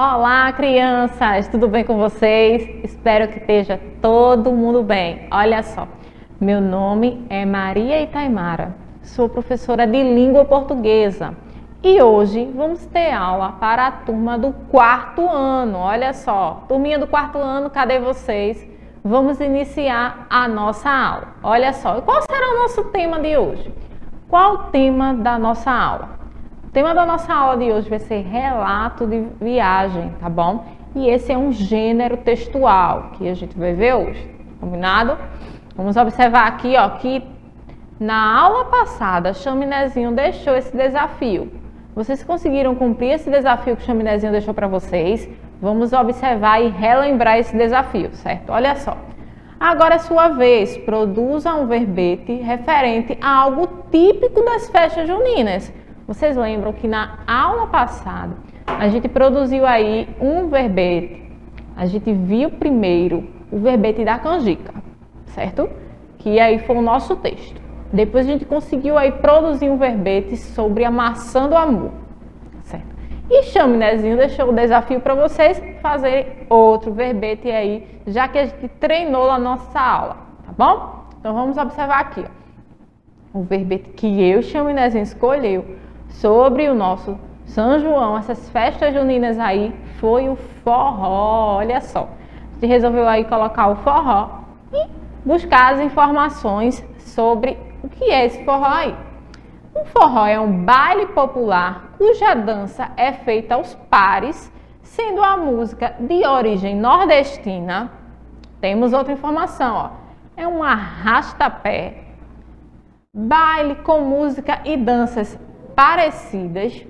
Olá, crianças! Tudo bem com vocês? Espero que esteja todo mundo bem. Olha só, meu nome é Maria Itaimara, sou professora de língua portuguesa e hoje vamos ter aula para a turma do quarto ano. Olha só, turminha do quarto ano, cadê vocês? Vamos iniciar a nossa aula. Olha só, e qual será o nosso tema de hoje? Qual o tema da nossa aula? O tema da nossa aula de hoje vai ser relato de viagem, tá bom? E esse é um gênero textual que a gente vai ver hoje, combinado? Vamos observar aqui, ó, que na aula passada, Chaminézinho deixou esse desafio. Vocês conseguiram cumprir esse desafio que o Chaminézinho deixou para vocês? Vamos observar e relembrar esse desafio, certo? Olha só. Agora é sua vez, produza um verbete referente a algo típico das festas juninas. Vocês lembram que na aula passada a gente produziu aí um verbete. A gente viu primeiro o verbete da canjica, certo? Que aí foi o nosso texto. Depois a gente conseguiu aí produzir um verbete sobre a maçã do amor, certo? E Chaminézinho deixou o desafio para vocês fazerem outro verbete aí, já que a gente treinou na nossa aula, tá bom? Então vamos observar aqui, ó. O verbete que eu e Chaminézinho escolheu sobre o nosso São João, essas festas juninas aí, foi o forró. Olha só, a gente resolveu aí colocar o forró e buscar as informações sobre o que é esse forró aí. O forró é um baile popular cuja dança é feita aos pares, sendo a música de origem nordestina. Temos outra informação, ó. É um arrasta-pé, baile com música e danças parecidas,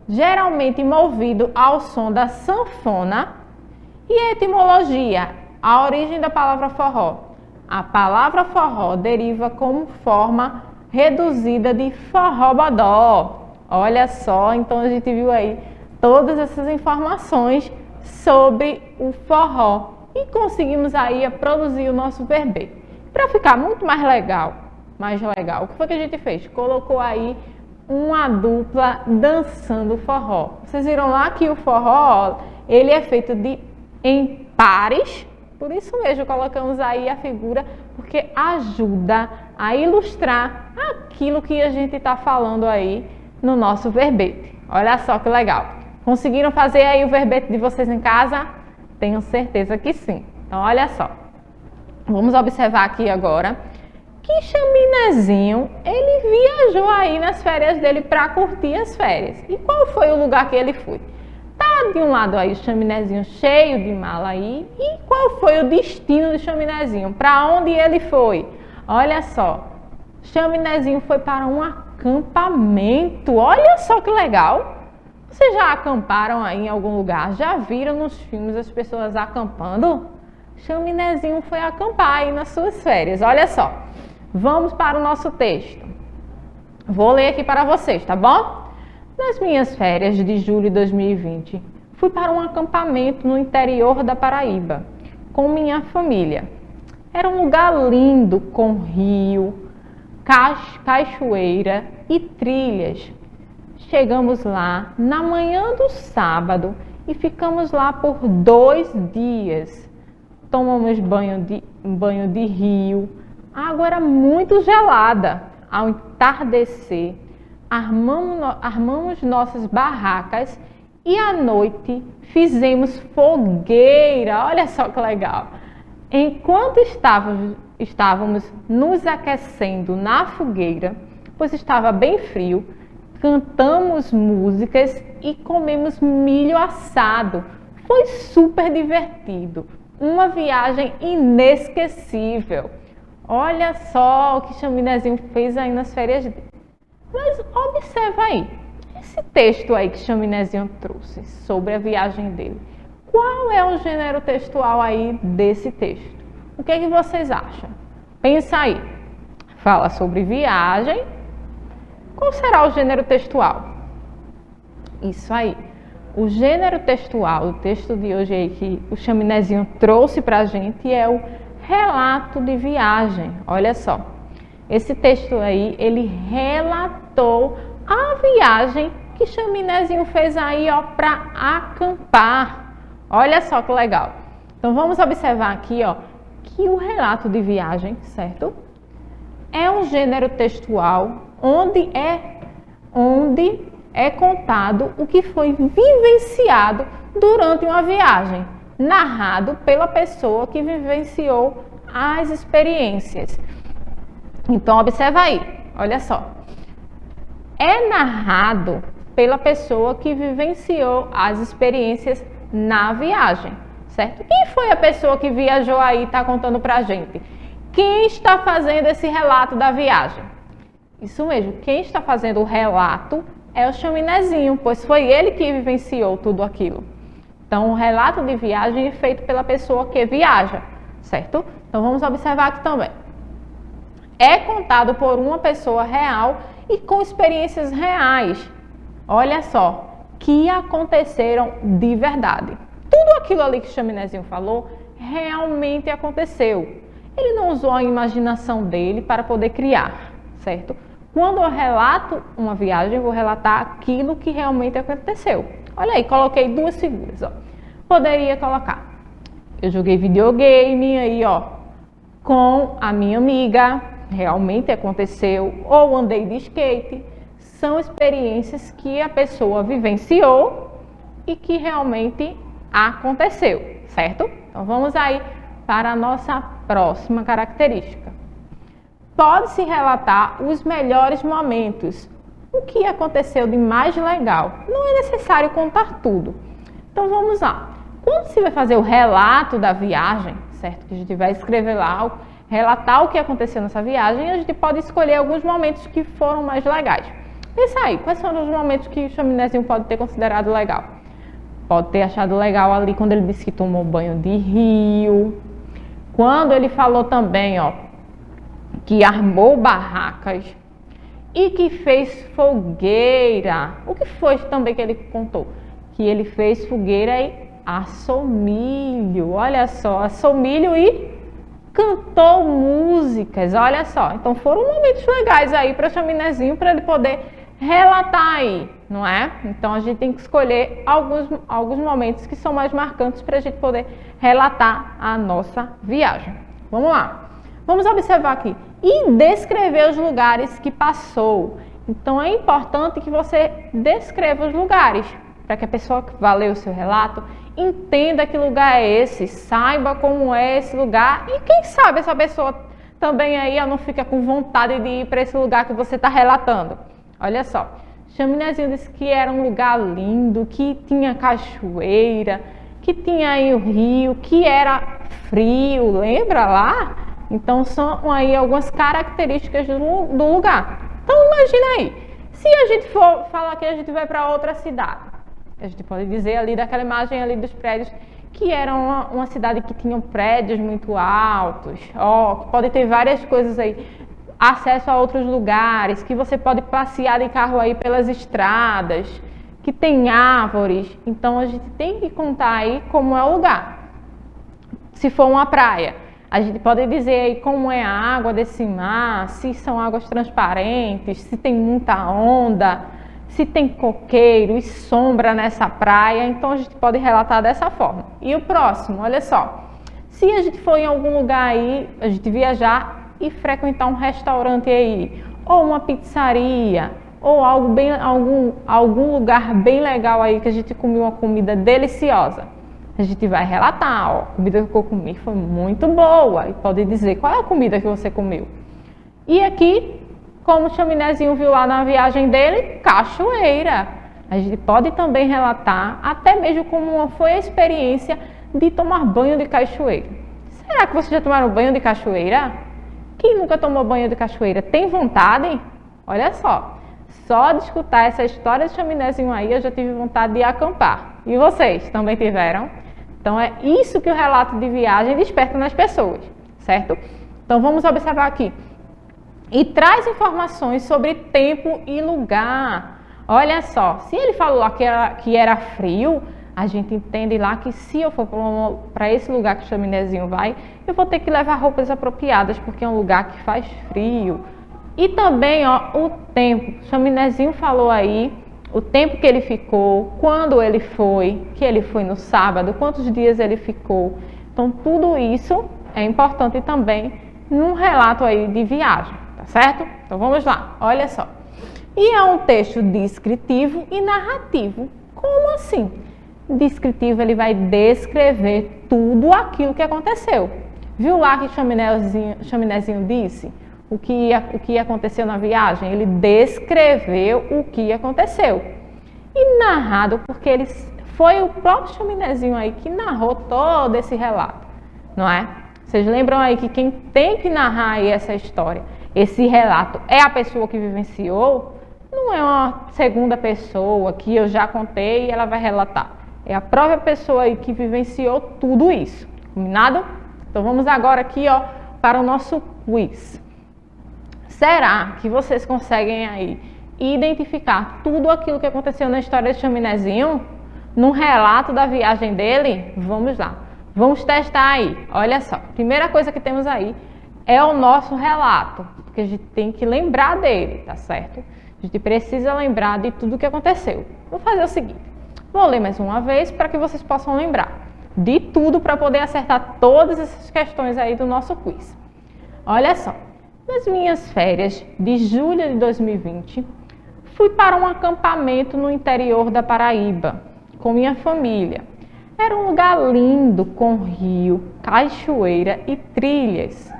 geralmente movido ao som da sanfona. E a etimologia, a origem da palavra forró. A palavra forró deriva como forma reduzida de forró-bodó. Olha só, então a gente viu aí todas essas informações sobre o forró e conseguimos aí produzir o nosso verbete. Para ficar muito mais legal, o que foi que a gente fez? Colocou aí uma dupla dançando forró. Vocês viram lá que o forró, ele é feito em pares, por isso mesmo colocamos aí a figura, porque ajuda a ilustrar aquilo que a gente está falando aí no nosso verbete. Olha só que legal. Conseguiram fazer aí o verbete de vocês em casa? Tenho certeza que sim. Então olha só, vamos observar aqui agora que Chaminézinho, ele viajou aí nas férias dele para curtir as férias. E qual foi o lugar que ele foi? Tá de um lado aí o Chaminézinho cheio de mala aí. E qual foi o destino de Chaminézinho? Para onde ele foi? Olha só, Chaminézinho foi para um acampamento. Olha só que legal. Vocês já acamparam aí em algum lugar? Já viram nos filmes as pessoas acampando? Chaminézinho foi acampar aí nas suas férias. Olha só. Vamos para o nosso texto. Vou ler aqui para vocês, tá bom? Nas minhas férias de julho de 2020, fui para um acampamento no interior da Paraíba, com minha família. Era um lugar lindo, com rio, cachoeira e trilhas. Chegamos lá na manhã do sábado e ficamos lá por 2 dias. Tomamos banho de rio. A água era muito gelada. Ao entardecer, armamos nossas barracas e à noite fizemos fogueira. Olha só que legal! Enquanto estávamos nos aquecendo na fogueira, pois estava bem frio, cantamos músicas e comemos milho assado. Foi super divertido. Uma viagem inesquecível. Olha só o que Chaminézinho fez aí nas férias dele. Mas observa aí, esse texto aí que Chaminézinho trouxe sobre a viagem dele. Qual é o gênero textual aí desse texto? O que é que vocês acham? Pensa aí. Fala sobre viagem. Qual será o gênero textual? Isso aí. O gênero textual, o texto de hoje aí que o Chaminézinho trouxe pra gente é o relato de viagem. Olha só, esse texto aí, ele relatou a viagem que que Chaminézinho fez aí, ó, para acampar. Olha só que legal. Então vamos observar aqui, ó, que o relato de viagem, certo? É um gênero textual onde é contado o que foi vivenciado durante uma viagem, narrado pela pessoa que vivenciou as experiências. Então observa aí, olha só. É narrado pela pessoa que vivenciou as experiências na viagem, certo? Quem foi a pessoa que viajou aí e está contando pra gente? Quem está fazendo esse relato da viagem? Isso mesmo, quem está fazendo o relato é o Chaminézinho, pois foi ele que vivenciou tudo aquilo. Então, o relato de viagem é feito pela pessoa que viaja, certo? Então, vamos observar aqui também. É contado por uma pessoa real e com experiências reais. Olha só, que aconteceram de verdade. Tudo aquilo ali que o Chaminézinho falou realmente aconteceu. Ele não usou a imaginação dele para poder criar, certo? Quando eu relato uma viagem, eu vou relatar aquilo que realmente aconteceu. Olha aí, coloquei duas figuras, ó. Poderia colocar. Eu joguei videogame aí, ó, com a minha amiga, realmente aconteceu, ou andei de skate. São experiências que a pessoa vivenciou e que realmente aconteceu, certo? Então vamos aí para a nossa próxima característica. Pode-se relatar os melhores momentos, o que aconteceu de mais legal. Não é necessário contar tudo. Então vamos lá. Quando se vai fazer o relato da viagem, certo? Que a gente vai escrever lá, relatar o que aconteceu nessa viagem, a gente pode escolher alguns momentos que foram mais legais. Pensa aí, quais são os momentos que o Chaminézinho pode ter considerado legal? Pode ter achado legal ali quando ele disse que tomou banho de rio. Quando ele falou também, ó, que armou barracas e que fez fogueira. O que foi também que ele contou? Que ele fez fogueira e assou milho. Olha só, assou milho e cantou músicas. Olha só, então foram momentos legais aí para o Chaminézinho, para ele poder relatar aí, não é? Então a gente tem que escolher alguns momentos que são mais marcantes para a gente poder relatar a nossa viagem. Vamos lá. Vamos observar aqui. E descrever os lugares que passou. Então é importante que você descreva os lugares, para que a pessoa que vai ler o seu relato entenda que lugar é esse, saiba como é esse lugar e quem sabe essa pessoa também aí não fica com vontade de ir para esse lugar que você está relatando. Olha só, Chaminézinho disse que era um lugar lindo, que tinha cachoeira, que tinha aí o rio, que era frio, lembra lá? Então são aí algumas características do lugar. Então imagina aí, se a gente for falar que a gente vai para outra cidade, a gente pode dizer ali daquela imagem ali dos prédios que era uma cidade que tinha prédios muito altos, ó, que pode ter várias coisas aí, acesso a outros lugares, que você pode passear de carro aí pelas estradas, que tem árvores. Então a gente tem que contar aí como é o lugar. Se for uma praia, a gente pode dizer aí como é a água desse mar, se são águas transparentes, se tem muita onda, se tem coqueiro e sombra nessa praia. Então a gente pode relatar dessa forma. E o próximo, olha só, se a gente for em algum lugar aí, a gente viajar e frequentar um restaurante aí, ou uma pizzaria, ou algum lugar bem legal aí que a gente comeu uma comida deliciosa. A gente vai relatar, ó, a comida que eu comi foi muito boa, e pode dizer qual é a comida que você comeu. E aqui, como o Chaminézinho viu lá na viagem dele, cachoeira. A gente pode também relatar até mesmo como foi a experiência de tomar banho de cachoeira. Será que vocês já tomaram banho de cachoeira? Quem nunca tomou banho de cachoeira tem vontade? Olha só de escutar essa história de Chaminézinho aí, eu já tive vontade de acampar. E vocês também tiveram? Então é isso que o relato de viagem desperta nas pessoas, certo? Então vamos observar aqui. E traz informações sobre tempo e lugar. Olha só, se ele falou lá que era frio, a gente entende lá que se eu for para esse lugar que o Chaminézinho vai, eu vou ter que levar roupas apropriadas, porque é um lugar que faz frio. E também, ó, o tempo. O Chaminézinho falou aí o tempo que ele ficou, quando ele foi, que ele foi no sábado, quantos dias ele ficou. Então, tudo isso é importante também num relato aí de viagem, tá certo? Então, vamos lá, olha só. E é um texto descritivo e narrativo. Como assim? Descritivo, ele vai descrever tudo aquilo que aconteceu. Viu lá que Chaminézinho disse o que aconteceu na viagem? Ele descreveu o que aconteceu. E narrado, porque foi o próprio Chaminézinho aí que narrou todo esse relato, não é? Vocês lembram aí que quem tem que narrar aí essa história, esse relato, é a pessoa que vivenciou? Não é uma segunda pessoa que eu já contei e ela vai relatar. É a própria pessoa aí que vivenciou tudo isso. Combinado? Então vamos agora aqui, ó, para o nosso quiz. Será que vocês conseguem aí identificar tudo aquilo que aconteceu na história de Chaminézinho? No relato da viagem dele? Vamos lá. Vamos testar aí. Olha só. Primeira coisa que temos aí é o nosso relato, porque a gente tem que lembrar dele, tá certo? A gente precisa lembrar de tudo o que aconteceu. Vou fazer o seguinte. Vou ler mais uma vez para que vocês possam lembrar de tudo para poder acertar todas essas questões aí do nosso quiz. Olha só. Nas minhas férias de julho de 2020, fui para um acampamento no interior da Paraíba com minha família. Era um lugar lindo, com rio, cachoeira e trilhas.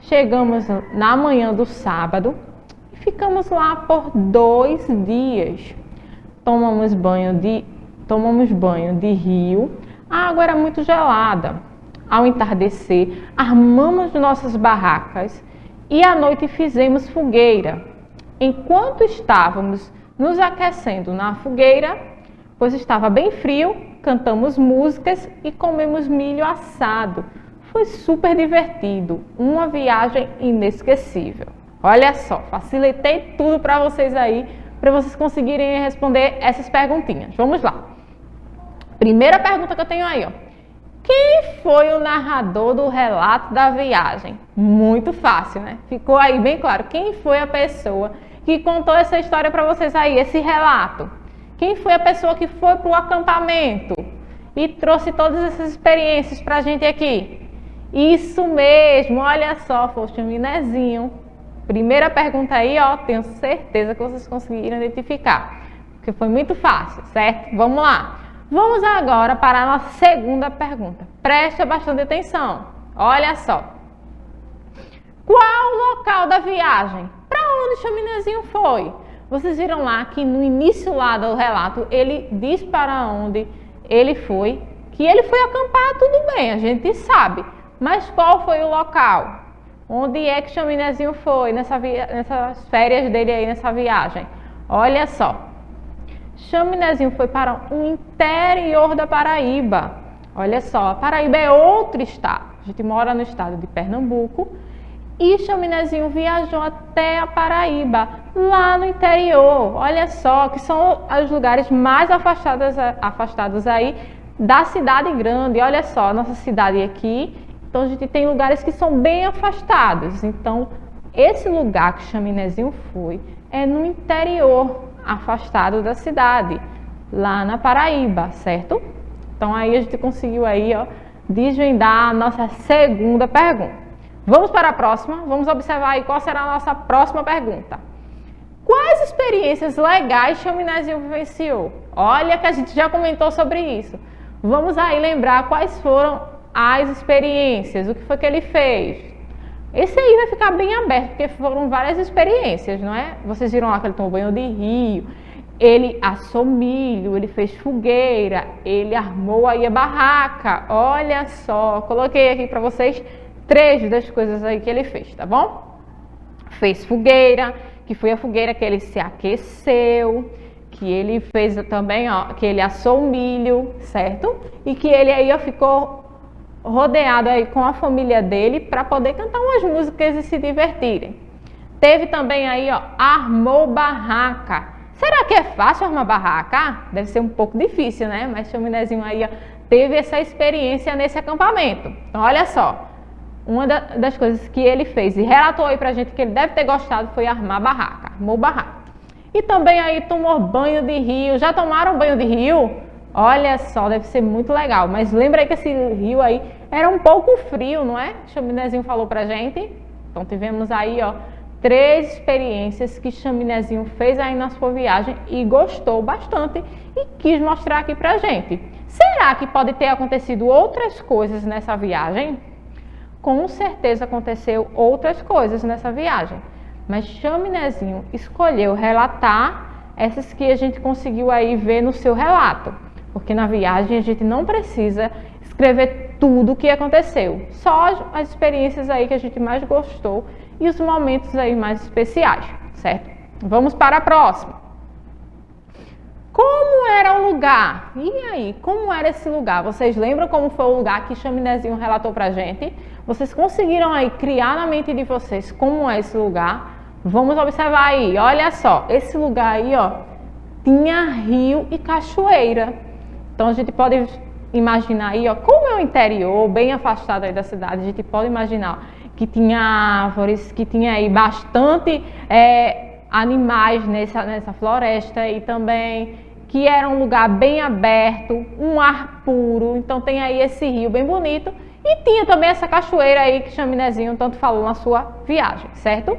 Chegamos na manhã do sábado e ficamos lá por 2 dias. Tomamos banho de rio, a água era muito gelada. Ao entardecer, armamos nossas barracas e à noite fizemos fogueira. Enquanto estávamos nos aquecendo na fogueira, pois estava bem frio, cantamos músicas e comemos milho assado. Foi super divertido, uma viagem inesquecível. Olha só, facilitei tudo para vocês aí, para vocês conseguirem responder essas perguntinhas. Vamos lá. Primeira pergunta que eu tenho aí, ó. Quem foi o narrador do relato da viagem? Muito fácil, né? Ficou aí bem claro. Quem foi a pessoa que contou essa história para vocês aí, esse relato? Quem foi a pessoa que foi para o acampamento e trouxe todas essas experiências para a gente aqui? Isso mesmo, olha só, foi o Chaminézinho. Primeira pergunta aí, ó, tenho certeza que vocês conseguiram identificar, porque foi muito fácil, certo? Vamos lá. Vamos agora para a nossa segunda pergunta. Preste bastante atenção. Olha só. Qual o local da viagem? Para onde o Chaminézinho foi? Vocês viram lá que no início lá do relato, ele diz para onde ele foi, que ele foi acampar, tudo bem, a gente sabe. Mas qual foi o local? Onde é que Chaminézinho foi nessas férias dele aí, nessa viagem? Olha só. Chaminézinho foi para o interior da Paraíba. Olha só, a Paraíba é outro estado. A gente mora no estado de Pernambuco e Chaminézinho viajou até a Paraíba, lá no interior. Olha só, que são os lugares mais afastados aí da cidade grande. Olha só, nossa cidade aqui. Então a gente tem lugares que são bem afastados. Então esse lugar que Chaminézinho foi é no interior, afastado da cidade, lá na Paraíba, certo? Então aí a gente conseguiu aí, ó, desvendar a nossa segunda pergunta. Vamos para a próxima, vamos observar aí qual será a nossa próxima pergunta. Quais experiências legais Chaminézinho vivenciou? Olha que a gente já comentou sobre isso. Vamos aí lembrar quais foram as experiências, o que foi que ele fez. Esse aí vai ficar bem aberto, porque foram várias experiências, não é? Vocês viram lá que ele tomou banho de rio, ele assou milho, ele fez fogueira, ele armou aí a barraca. Olha só, coloquei aqui para vocês 3 das coisas aí que ele fez, tá bom? Fez fogueira, que foi a fogueira que ele se aqueceu, que ele fez também, ó, que ele assou milho, certo? E que ele aí, ó, ficou rodeado aí com a família dele para poder cantar umas músicas e se divertirem. Teve também aí, ó, armou barraca. Será que é fácil armar barraca? Deve ser um pouco difícil, né? Mas Chaminézinho aí, ó, teve essa experiência nesse acampamento. Então, olha só, uma das coisas que ele fez e relatou aí pra gente que ele deve ter gostado foi armar barraca, armou barraca. E também aí tomou banho de rio. Já tomaram banho de rio? Olha só, deve ser muito legal. Mas lembra aí que esse rio aí era um pouco frio, não é? Chaminézinho falou pra gente. Então tivemos aí, ó, 3 experiências que Chaminézinho fez aí na sua viagem e gostou bastante e quis mostrar aqui pra gente. Será que pode ter acontecido outras coisas nessa viagem? Com certeza aconteceu outras coisas nessa viagem, mas Chaminézinho escolheu relatar essas que a gente conseguiu aí ver no seu relato, porque na viagem a gente não precisa escrever tudo o que aconteceu, só as experiências aí que a gente mais gostou e os momentos aí mais especiais, certo? Vamos para a próxima. Como era o lugar? E aí, como era esse lugar? Vocês lembram como foi o lugar que Chaminézinho relatou pra gente? Vocês conseguiram aí criar na mente de vocês como é esse lugar? Vamos observar aí, olha só, esse lugar aí, ó, tinha rio e cachoeira. Então a gente pode imaginar aí, ó, como é o interior, bem afastado aí da cidade, a gente pode imaginar que tinha árvores, que tinha aí bastante animais nessa floresta e também que era um lugar bem aberto, um ar puro. Então tem aí esse rio bem bonito e tinha também essa cachoeira aí que Chaminézinho tanto falou na sua viagem, certo?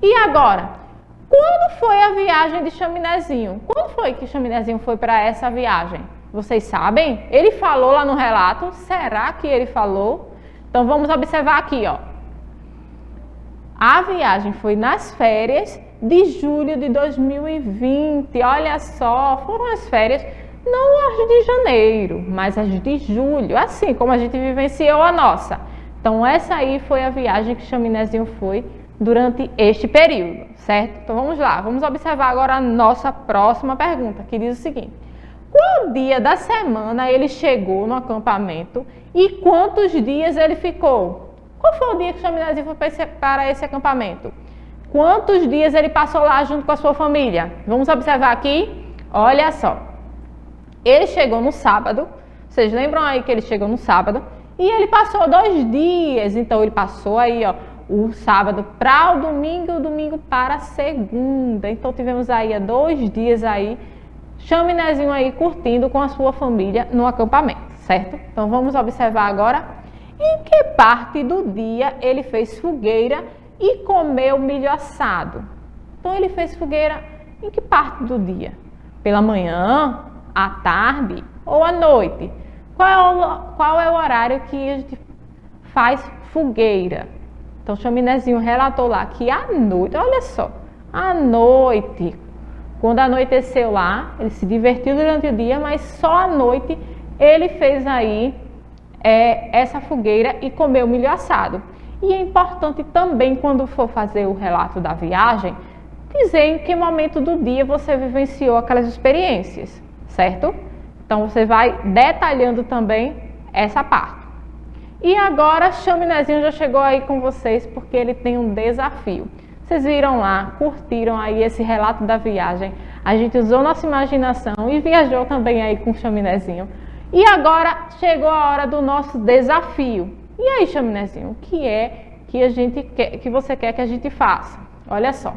E agora, quando foi a viagem de Chaminézinho? Quando foi que Chaminézinho foi para essa viagem? Vocês sabem? Ele falou lá no relato? Será que ele falou? Então vamos observar aqui, ó. A viagem foi nas férias de julho de 2020. Olha só, foram as férias, não as de janeiro, mas as de julho, assim como a gente vivenciou a nossa. Então essa aí foi a viagem que Chaminézinho foi durante este período, certo? Então vamos lá, vamos observar agora a nossa próxima pergunta, que diz o seguinte: qual dia da semana ele chegou no acampamento e quantos dias ele ficou? Qual foi o dia que Chaminézinho foi para esse acampamento? Quantos dias ele passou lá junto com a sua família? Vamos observar aqui. Olha só. Ele chegou no sábado. Vocês lembram aí que ele chegou no sábado? E ele passou 2 dias. Então ele passou aí, ó, o sábado para o domingo para a segunda. Então tivemos aí 2 dias aí, Chaminézinho aí curtindo com a sua família no acampamento, certo? Então vamos observar agora em que parte do dia ele fez fogueira e comeu milho assado. Então ele fez fogueira em que parte do dia? Pela manhã, à tarde ou à noite? Qual é o horário que a gente faz fogueira? Então Chaminézinho relatou lá que à noite, olha só, à noite, quando anoiteceu lá, ele se divertiu durante o dia, mas só à noite ele fez aí essa fogueira e comeu milho assado. E é importante também, quando for fazer o relato da viagem, dizer em que momento do dia você vivenciou aquelas experiências, certo? Então você vai detalhando também essa parte. E agora Chaminézinho já chegou aí com vocês porque ele tem um desafio. Vocês viram lá, curtiram aí esse relato da viagem. A gente usou nossa imaginação e viajou também aí com o Chaminézinho. E agora chegou a hora do nosso desafio. E aí, Chaminézinho, o que é que você quer que a gente faça? Olha só.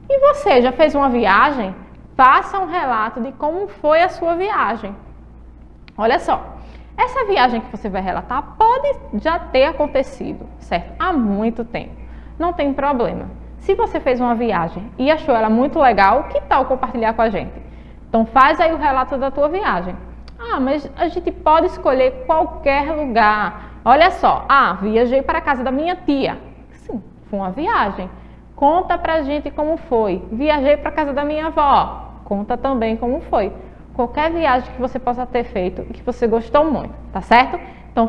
E você já fez uma viagem? Faça um relato de como foi a sua viagem. Olha só. Essa viagem que você vai relatar pode já ter acontecido, certo? Há muito tempo. Não tem problema. Se você fez uma viagem e achou ela muito legal, que tal compartilhar com a gente? Então faz aí o relato da tua viagem. Ah, mas a gente pode escolher qualquer lugar. Olha só, viajei para a casa da minha tia. Sim, foi uma viagem. Conta pra gente como foi. Viajei para a casa da minha avó. Conta também como foi. Qualquer viagem que você possa ter feito e que você gostou muito, tá certo? Então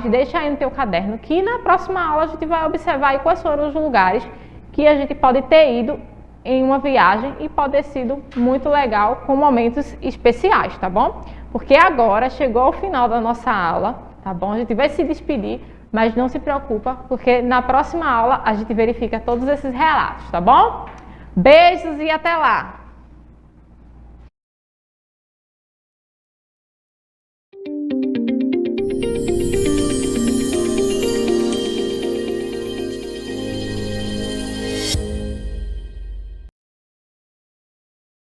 deixa aí no teu caderno que na próxima aula a gente vai observar aí quais foram os lugares que a gente pode ter ido em uma viagem e pode ter sido muito legal com momentos especiais, tá bom? Porque agora chegou ao final da nossa aula, tá bom? A gente vai se despedir, mas não se preocupa, porque na próxima aula a gente verifica todos esses relatos, tá bom? Beijos e até lá!